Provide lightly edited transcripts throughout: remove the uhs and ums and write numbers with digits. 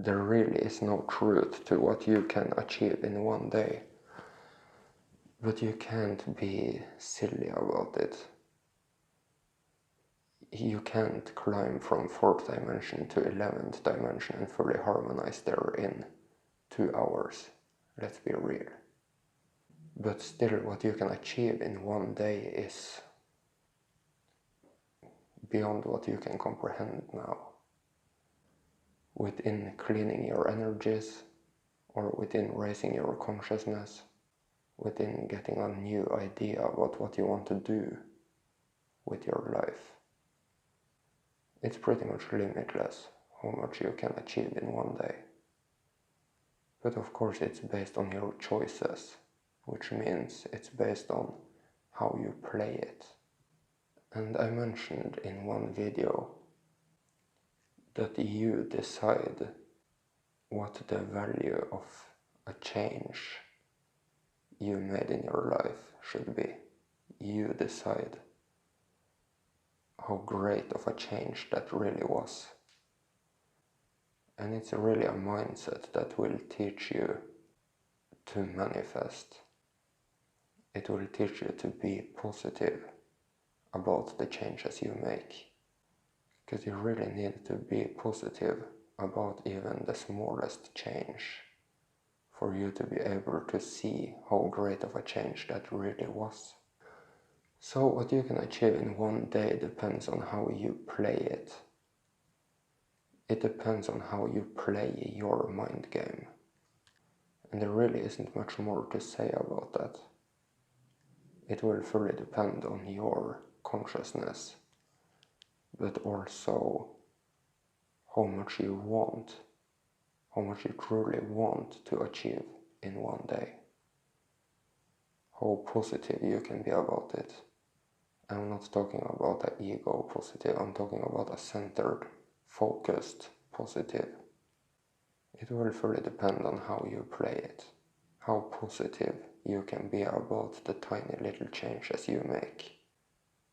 there really is no truth to what you can achieve in one day. But you can't be silly about it. You can't climb from 4th dimension to 11th dimension and fully harmonize there in 2 hours. Let's be real. But still, what you can achieve in one day is beyond what you can comprehend now. Within cleaning your energies, or within raising your consciousness, within getting a new idea about what you want to do with your life. It's pretty much limitless how much you can achieve in one day. But of course it's based on your choices, which means it's based on how you play it. And I mentioned in one video that you decide what the value of a change you made in your life should be. You decide how great of a change that really was. And it's really a mindset that will teach you to manifest. It will teach you to be positive about the changes you make. Because you really need to be positive about even the smallest change for you to be able to see how great of a change that really was. So what you can achieve in one day depends on how you play it. It depends on how you play your mind game. And there really isn't much more to say about that. It will fully depend on your consciousness, but also how much you want, how much you truly want to achieve in one day. How positive you can be about it. I'm not talking about an ego positive, I'm talking about a centered, focused positive. It will fully depend on how you play it, how positive you can be about the tiny little changes you make,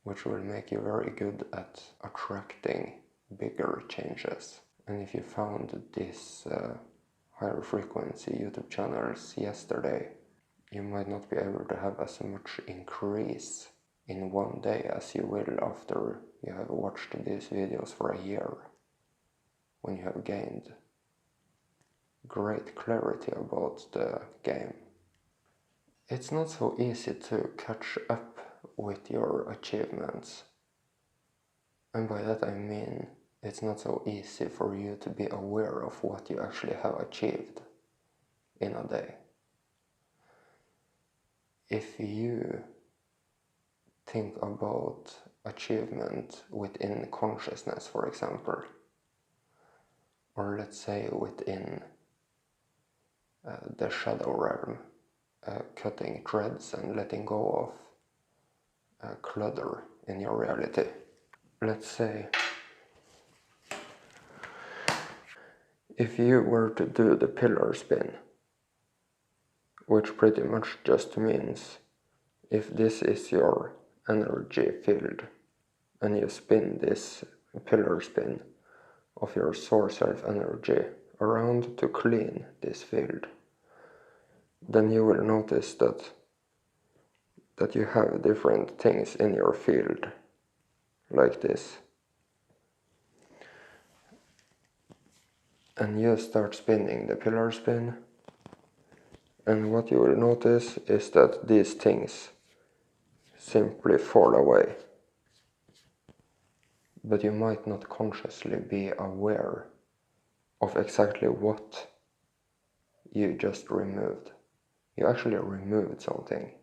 which will make you very good at attracting bigger changes. And if you found these higher frequency YouTube channels yesterday, you might not be able to have as much increase in one day as you will after you have watched these videos for a year, when you have gained great clarity about the game. It's not so easy to catch up with your achievements. And by that I mean it's not so easy for you to be aware of what you actually have achieved in a day. If you think about achievement within consciousness, for example, or let's say within the shadow realm, cutting threads and letting go of clutter in your reality. Let's say if you were to do the pillar spin, which pretty much just means if this is your energy field and you spin this pillar spin of your source self energy around to clean this field, then you will notice that you have different things in your field like this. And you start spinning the pillar spin, and what you will notice is that these things simply fall away. But you might not consciously be aware of exactly what you just removed. You actually removed something.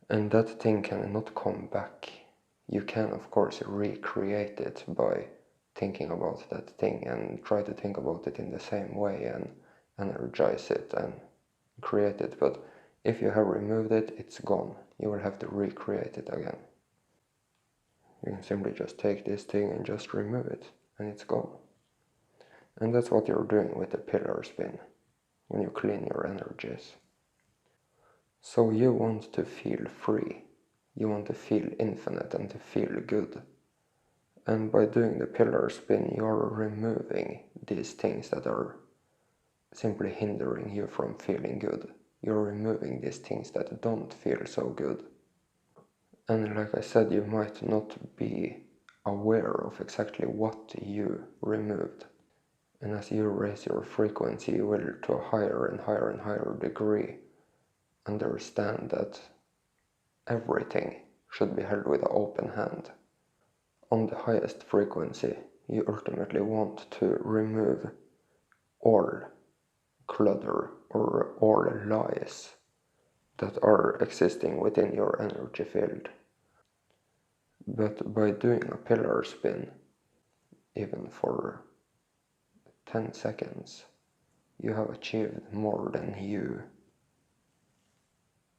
And that thing cannot come back. You can of course recreate it by thinking about that thing and try to think about it in the same way and energize it and create it. But if you have removed it, it's gone. You will have to recreate it again. You can simply just take this thing and just remove it, and it's gone. And that's what you're doing with the pillar spin, when you clean your energies. So you want to feel free, you want to feel infinite and to feel good. And by doing the pillar spin, you're removing these things that are simply hindering you from feeling good. You're removing these things that don't feel so good. And like I said, you might not be aware of exactly what you removed. And as you raise your frequency, you will, to a higher and higher and higher degree, understand that everything should be held with an open hand. On the highest frequency, you ultimately want to remove all clutter or all lies that are existing within your energy field. But by doing a pillar spin, even for 10 seconds, you have achieved more than you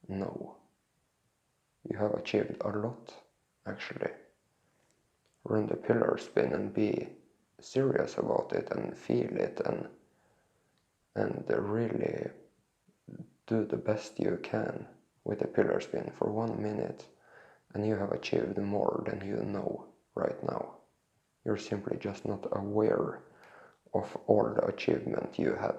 know. You have achieved a lot, actually. Run the pillar spin and be serious about it and feel it and really do the best you can with the pillar spin for 1 minute, and you have achieved more than you know right now. You're simply just not aware of all the achievement you had.